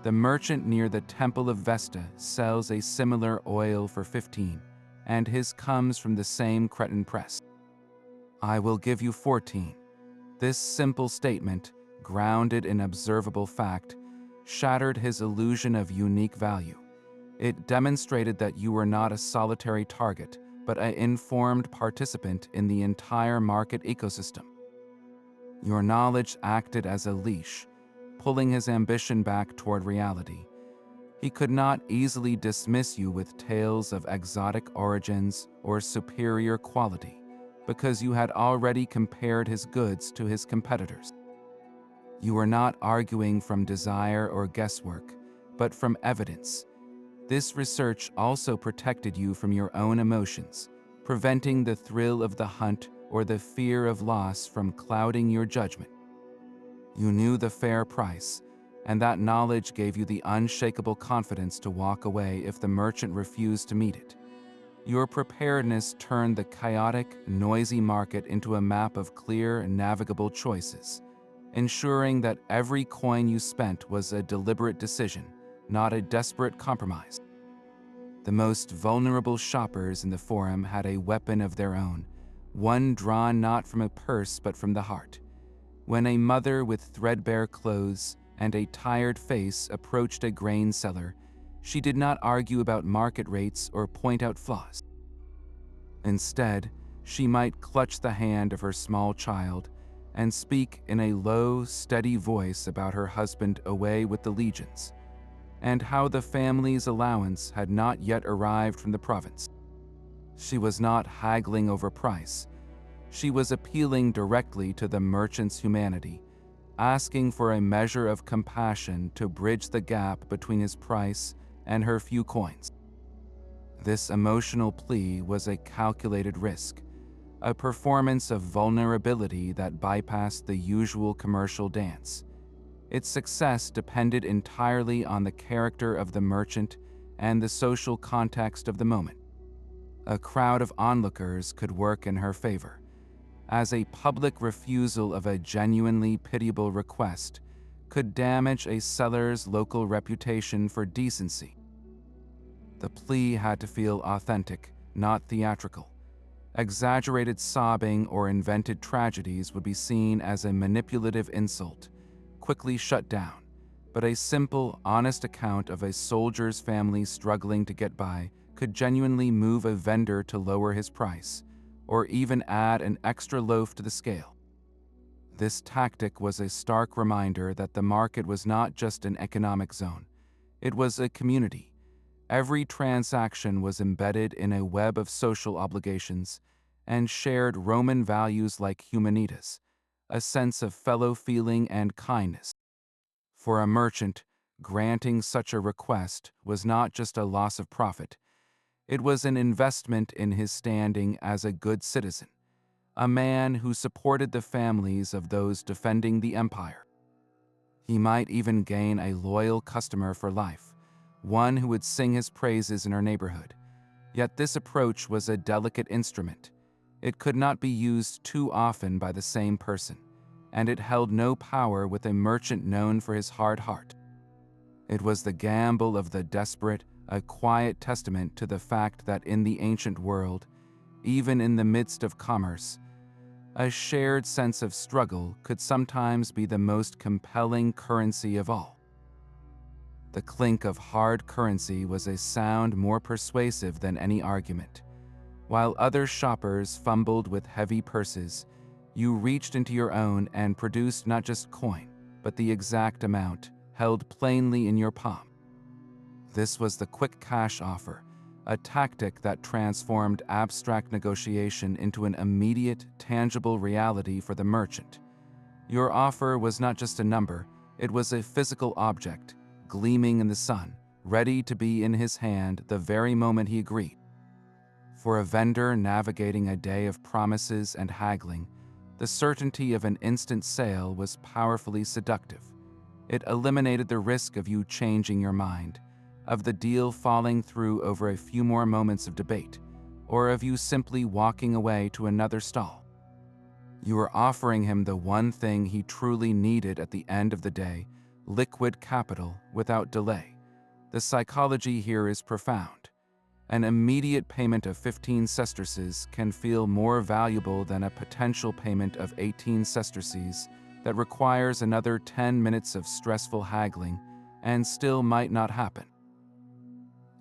"The merchant near the Temple of Vesta sells a similar oil for 15, and his comes from the same Cretan press. I will give you 14. This simple statement, grounded in observable fact, shattered his illusion of unique value. It demonstrated that you were not a solitary target, but an informed participant in the entire market ecosystem. Your knowledge acted as a leash, pulling his ambition back toward reality. He could not easily dismiss you with tales of exotic origins or superior quality, because you had already compared his goods to his competitors. You were not arguing from desire or guesswork, but from evidence. This research also protected you from your own emotions, preventing the thrill of the hunt or the fear of loss from clouding your judgment. You knew the fair price, and that knowledge gave you the unshakable confidence to walk away if the merchant refused to meet it. Your preparedness turned the chaotic, noisy market into a map of clear, navigable choices, ensuring that every coin you spent was a deliberate decision, not a desperate compromise. The most vulnerable shoppers in the forum had a weapon of their own, one drawn not from a purse but from the heart. When a mother with threadbare clothes and a tired face approached a grain seller, she did not argue about market rates or point out flaws. Instead, she might clutch the hand of her small child and speak in a low, steady voice about her husband away with the legions, and how the family's allowance had not yet arrived from the province. She was not haggling over price. She was appealing directly to the merchant's humanity, asking for a measure of compassion to bridge the gap between his price and her few coins. This emotional plea was a calculated risk, a performance of vulnerability that bypassed the usual commercial dance. Its success depended entirely on the character of the merchant and the social context of the moment. A crowd of onlookers could work in her favor, as a public refusal of a genuinely pitiable request could damage a seller's local reputation for decency. The plea had to feel authentic, not theatrical. Exaggerated sobbing or invented tragedies would be seen as a manipulative insult, quickly shut down, but a simple, honest account of a soldier's family struggling to get by could genuinely move a vendor to lower his price, or even add an extra loaf to the scale. This tactic was a stark reminder that the market was not just an economic zone, it was a community. Every transaction was embedded in a web of social obligations and shared Roman values like humanitas, a sense of fellow feeling and kindness. For a merchant, granting such a request was not just a loss of profit, it was an investment in his standing as a good citizen, a man who supported the families of those defending the empire. He might even gain a loyal customer for life, one who would sing his praises in her neighborhood. Yet this approach was a delicate instrument. It could not be used too often by the same person, and it held no power with a merchant known for his hard heart. It was the gamble of the desperate, a quiet testament to the fact that in the ancient world, even in the midst of commerce, a shared sense of struggle could sometimes be the most compelling currency of all. The clink of hard currency was a sound more persuasive than any argument. While other shoppers fumbled with heavy purses, you reached into your own and produced not just coin, but the exact amount, held plainly in your palm. This was the quick cash offer, a tactic that transformed abstract negotiation into an immediate, tangible reality for the merchant. Your offer was not just a number, it was a physical object, gleaming in the sun, ready to be in his hand the very moment he agreed. For a vendor navigating a day of promises and haggling, the certainty of an instant sale was powerfully seductive. It eliminated the risk of you changing your mind, of the deal falling through over a few more moments of debate, or of you simply walking away to another stall. You were offering him the one thing he truly needed at the end of the day, liquid capital without delay. The psychology here is profound. An immediate payment of 15 sesterces can feel more valuable than a potential payment of 18 sesterces that requires another 10 minutes of stressful haggling and still might not happen.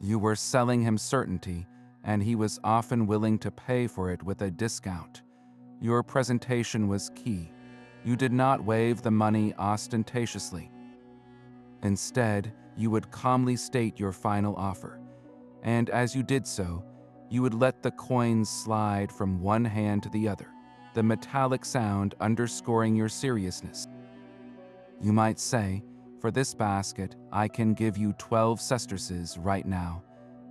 You were selling him certainty, and he was often willing to pay for it with a discount. Your presentation was key. You did not wave the money ostentatiously. Instead, you would calmly state your final offer, and as you did so, you would let the coins slide from one hand to the other, the metallic sound underscoring your seriousness. You might say, "For this basket, I can give you 12 sesterces right now."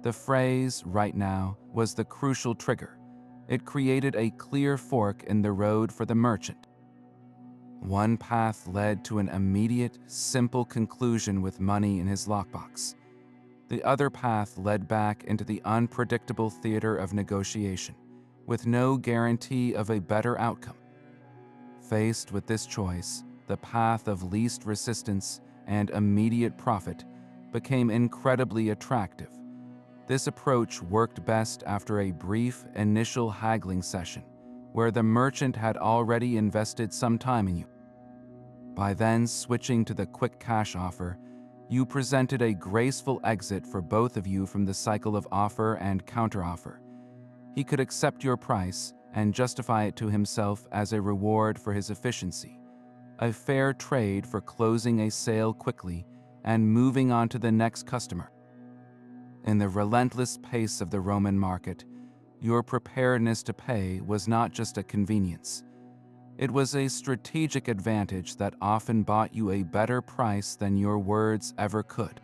The phrase "right now" was the crucial trigger. It created a clear fork in the road for the merchant. One path led to an immediate, simple conclusion with money in his lockbox. The other path led back into the unpredictable theater of negotiation, with no guarantee of a better outcome. Faced with this choice, the path of least resistance and immediate profit became incredibly attractive. This approach worked best after a brief initial haggling session, where the merchant had already invested some time in you. By then switching to the quick cash offer, you presented a graceful exit for both of you from the cycle of offer and counteroffer. He could accept your price and justify it to himself as a reward for his efficiency, a fair trade for closing a sale quickly and moving on to the next customer. In the relentless pace of the Roman market, your preparedness to pay was not just a convenience. It was a strategic advantage that often bought you a better price than your words ever could.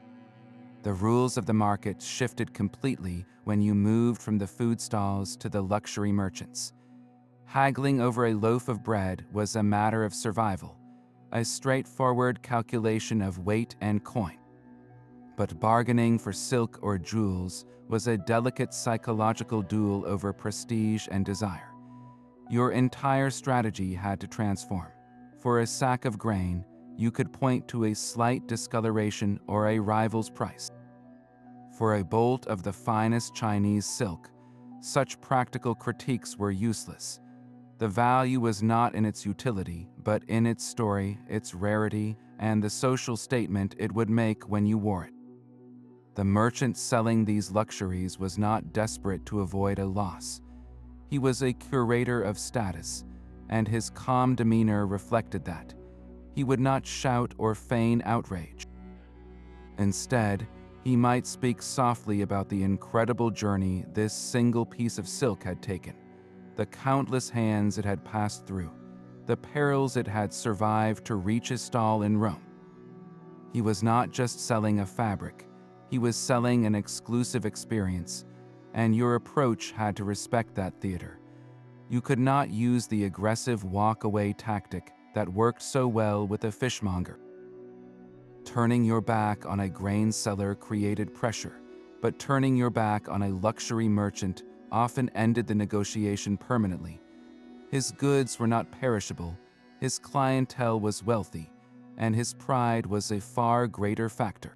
The rules of the market shifted completely when you moved from the food stalls to the luxury merchants. Haggling over a loaf of bread was a matter of survival, a straightforward calculation of weight and coin. But bargaining for silk or jewels was a delicate psychological duel over prestige and desire. Your entire strategy had to transform. For a sack of grain, you could point to a slight discoloration or a rival's price. For a bolt of the finest Chinese silk, such practical critiques were useless. The value was not in its utility, but in its story, its rarity, and the social statement it would make when you wore it. The merchant selling these luxuries was not desperate to avoid a loss. He was a curator of status, and his calm demeanor reflected that. He would not shout or feign outrage. Instead, he might speak softly about the incredible journey this single piece of silk had taken, the countless hands it had passed through, the perils it had survived to reach his stall in Rome. He was not just selling a fabric, he was selling an exclusive experience, and your approach had to respect that theater. You could not use the aggressive walk-away tactic that worked so well with a fishmonger. Turning your back on a grain seller created pressure, but turning your back on a luxury merchant often ended the negotiation permanently. His goods were not perishable, his clientele was wealthy, and his pride was a far greater factor.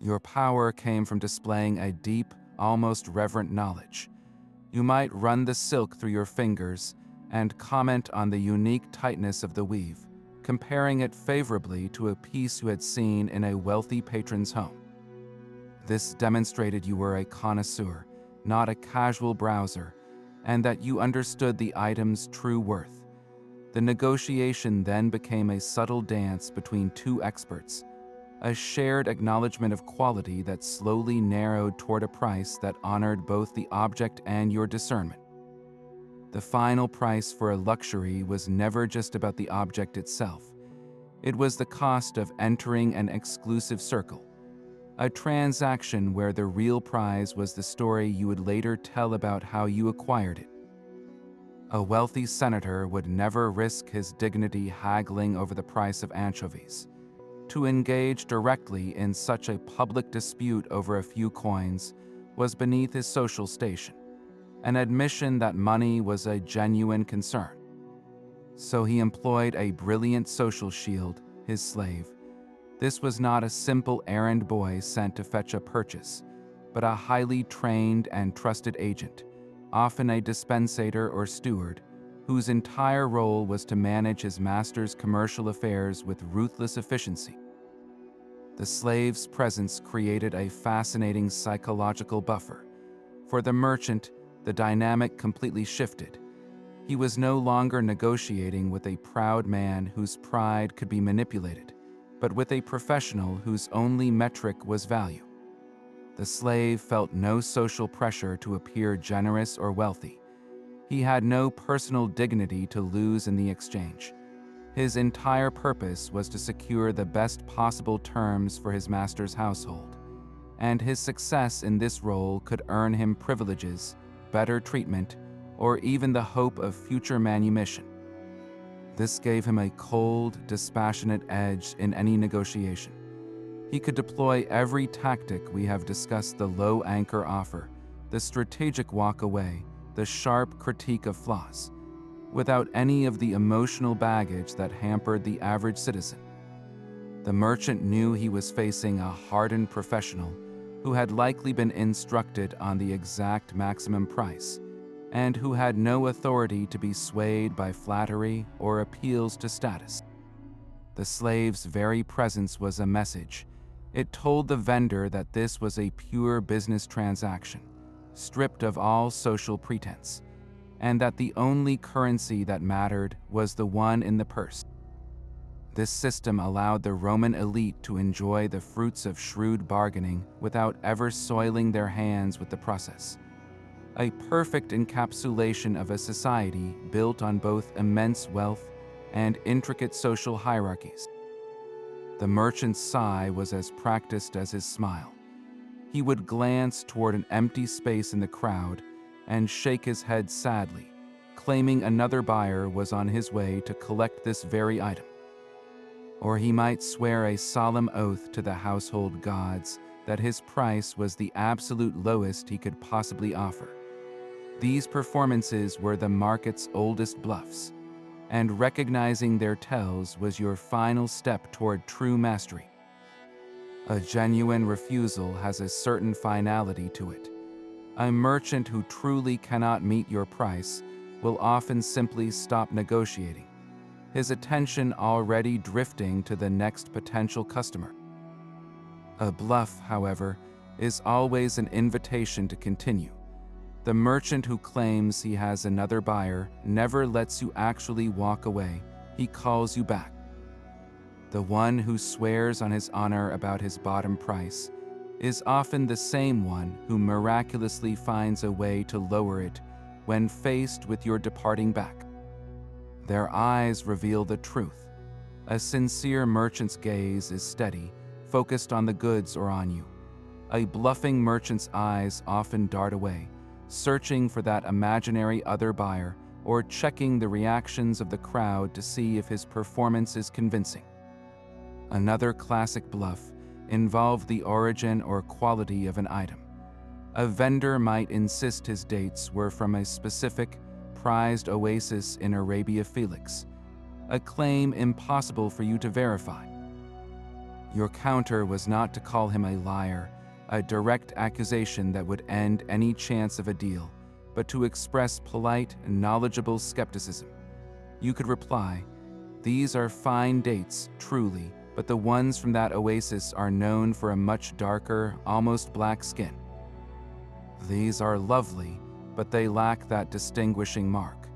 Your power came from displaying a deep, almost reverent knowledge. You might run the silk through your fingers and comment on the unique tightness of the weave, comparing it favorably to a piece you had seen in a wealthy patron's home. This demonstrated you were a connoisseur, not a casual browser, and that you understood the item's true worth. The negotiation then became a subtle dance between two experts, a shared acknowledgement of quality that slowly narrowed toward a price that honored both the object and your discernment. The final price for a luxury was never just about the object itself. It was the cost of entering an exclusive circle, a transaction where the real prize was the story you would later tell about how you acquired it. A wealthy senator would never risk his dignity haggling over the price of anchovies. To engage directly in such a public dispute over a few coins was beneath his social station, an admission that money was a genuine concern. So he employed a brilliant social shield, his slave. This was not a simple errand boy sent to fetch a purchase, but a highly trained and trusted agent, often a dispensator or steward, whose entire role was to manage his master's commercial affairs with ruthless efficiency. The slave's presence created a fascinating psychological buffer. For the merchant, the dynamic completely shifted. He was no longer negotiating with a proud man whose pride could be manipulated, but with a professional whose only metric was value. The slave felt no social pressure to appear generous or wealthy. He had no personal dignity to lose in the exchange. His entire purpose was to secure the best possible terms for his master's household, and his success in this role could earn him privileges, better treatment, or even the hope of future manumission. This gave him a cold, dispassionate edge in any negotiation. He could deploy every tactic we have discussed: the low anchor offer, the strategic walk away, the sharp critique of flaws, without any of the emotional baggage that hampered the average citizen. The merchant knew he was facing a hardened professional who had likely been instructed on the exact maximum price, and who had no authority to be swayed by flattery or appeals to status. The slave's very presence was a message. It told the vendor that this was a pure business transaction, stripped of all social pretense, and that the only currency that mattered was the one in the purse. This system allowed the Roman elite to enjoy the fruits of shrewd bargaining without ever soiling their hands with the process. A perfect encapsulation of a society built on both immense wealth and intricate social hierarchies. The merchant's sigh was as practiced as his smile. He would glance toward an empty space in the crowd and shake his head sadly, claiming another buyer was on his way to collect this very item. Or he might swear a solemn oath to the household gods that his price was the absolute lowest he could possibly offer. These performances were the market's oldest bluffs, and recognizing their tells was your final step toward true mastery. A genuine refusal has a certain finality to it. A merchant who truly cannot meet your price will often simply stop negotiating, his attention already drifting to the next potential customer. A bluff, however, is always an invitation to continue. The merchant who claims he has another buyer never lets you actually walk away, he calls you back. The one who swears on his honor about his bottom price is often the same one who miraculously finds a way to lower it when faced with your departing back. Their eyes reveal the truth. A sincere merchant's gaze is steady, focused on the goods or on you. A bluffing merchant's eyes often dart away, searching for that imaginary other buyer or checking the reactions of the crowd to see if his performance is convincing. Another classic bluff involved the origin or quality of an item. A vendor might insist his dates were from a specific, prized oasis in Arabia Felix, a claim impossible for you to verify. Your counter was not to call him a liar, a direct accusation that would end any chance of a deal, but to express polite, knowledgeable skepticism. You could reply, "These are fine dates, truly, but the ones from that oasis are known for a much darker, almost black skin. These are lovely, but they lack that distinguishing mark."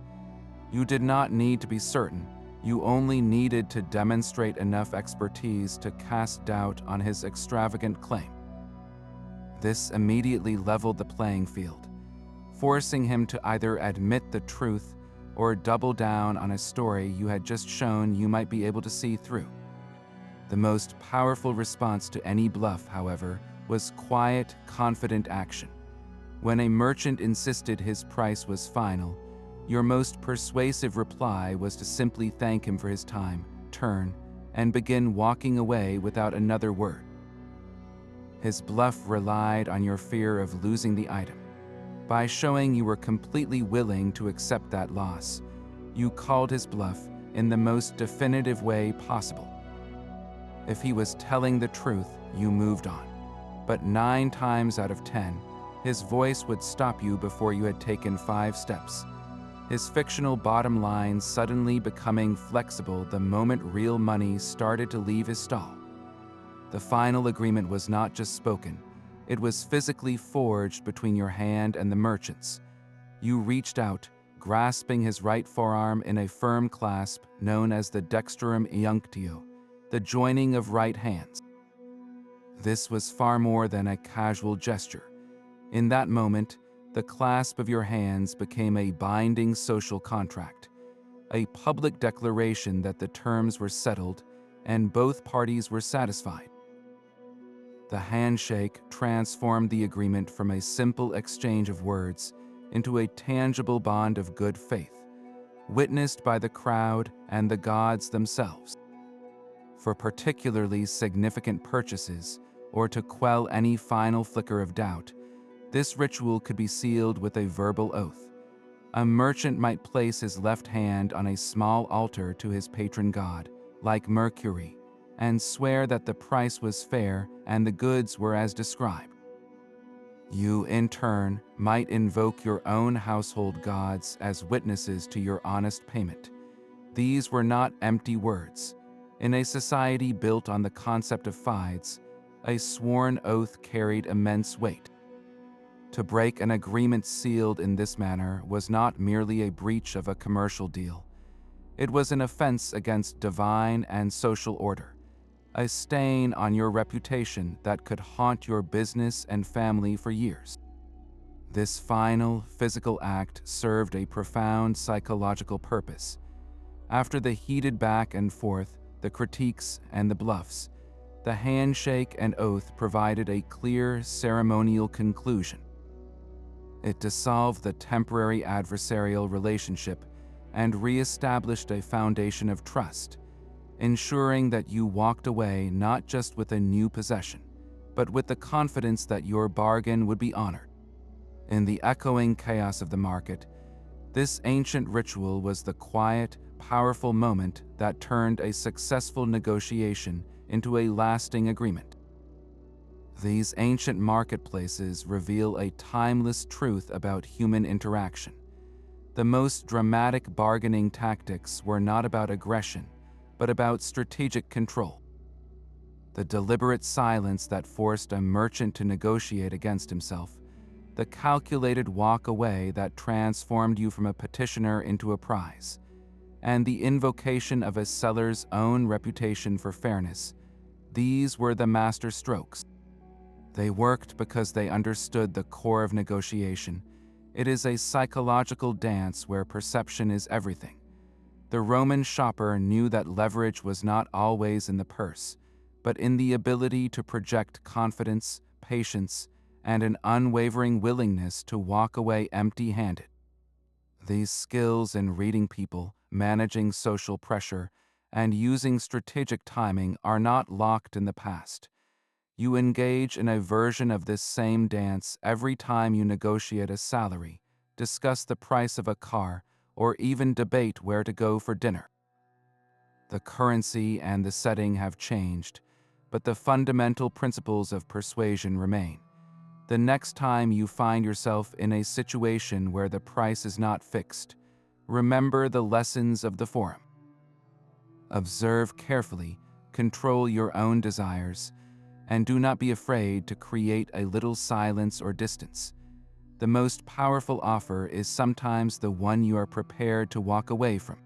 You did not need to be certain. You only needed to demonstrate enough expertise to cast doubt on his extravagant claim. This immediately leveled the playing field, forcing him to either admit the truth or double down on a story you had just shown you might be able to see through. The most powerful response to any bluff, however, was quiet, confident action. When a merchant insisted his price was final, your most persuasive reply was to simply thank him for his time, turn, and begin walking away without another word. His bluff relied on your fear of losing the item. By showing you were completely willing to accept that loss, you called his bluff in the most definitive way possible. If he was telling the truth, you moved on. But 9 times out of 10, his voice would stop you before you had taken 5 steps. His fictional bottom line suddenly becoming flexible the moment real money started to leave his stall. The final agreement was not just spoken, it was physically forged between your hand and the merchant's. You reached out, grasping his right forearm in a firm clasp known as the dextrum iunctio, the joining of right hands. This was far more than a casual gesture. In that moment, the clasp of your hands became a binding social contract, a public declaration that the terms were settled and both parties were satisfied. The handshake transformed the agreement from a simple exchange of words into a tangible bond of good faith, witnessed by the crowd and the gods themselves. For particularly significant purchases, or to quell any final flicker of doubt, this ritual could be sealed with a verbal oath. A merchant might place his left hand on a small altar to his patron god, like Mercury, and swear that the price was fair and the goods were as described. You, in turn, might invoke your own household gods as witnesses to your honest payment. These were not empty words. In a society built on the concept of fides, a sworn oath carried immense weight. To break an agreement sealed in this manner was not merely a breach of a commercial deal. It was an offense against divine and social order, a stain on your reputation that could haunt your business and family for years. This final, physical act served a profound psychological purpose. After the heated back and forth, the critiques and the bluffs, the handshake and oath provided a clear ceremonial conclusion. It dissolved the temporary adversarial relationship and re-established a foundation of trust, ensuring that you walked away not just with a new possession, but with the confidence that your bargain would be honored. In the echoing chaos of the market, this ancient ritual was the quiet, powerful moment that turned a successful negotiation into a lasting agreement. These ancient marketplaces reveal a timeless truth about human interaction. The most dramatic bargaining tactics were not about aggression, but about strategic control. The deliberate silence that forced a merchant to negotiate against himself, the calculated walk away that transformed you from a petitioner into a prize, and the invocation of a seller's own reputation for fairness, these were the master strokes. They worked because they understood the core of negotiation. It is a psychological dance where perception is everything. The Roman shopper knew that leverage was not always in the purse, but in the ability to project confidence, patience, and an unwavering willingness to walk away empty-handed. These skills in reading people, managing social pressure, and using strategic timing are not locked in the past. You engage in a version of this same dance every time you negotiate a salary, discuss the price of a car, or even debate where to go for dinner. The currency and the setting have changed, but the fundamental principles of persuasion remain. The next time you find yourself in a situation where the price is not fixed, remember the lessons of the Forum. Observe carefully, control your own desires, and do not be afraid to create a little silence or distance. The most powerful offer is sometimes the one you are prepared to walk away from.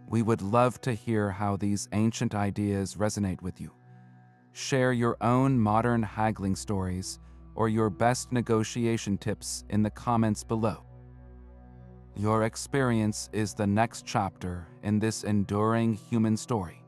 We would love to hear how these ancient ideas resonate with you. Share your own modern haggling stories or your best negotiation tips in the comments below. Your experience is the next chapter in this enduring human story.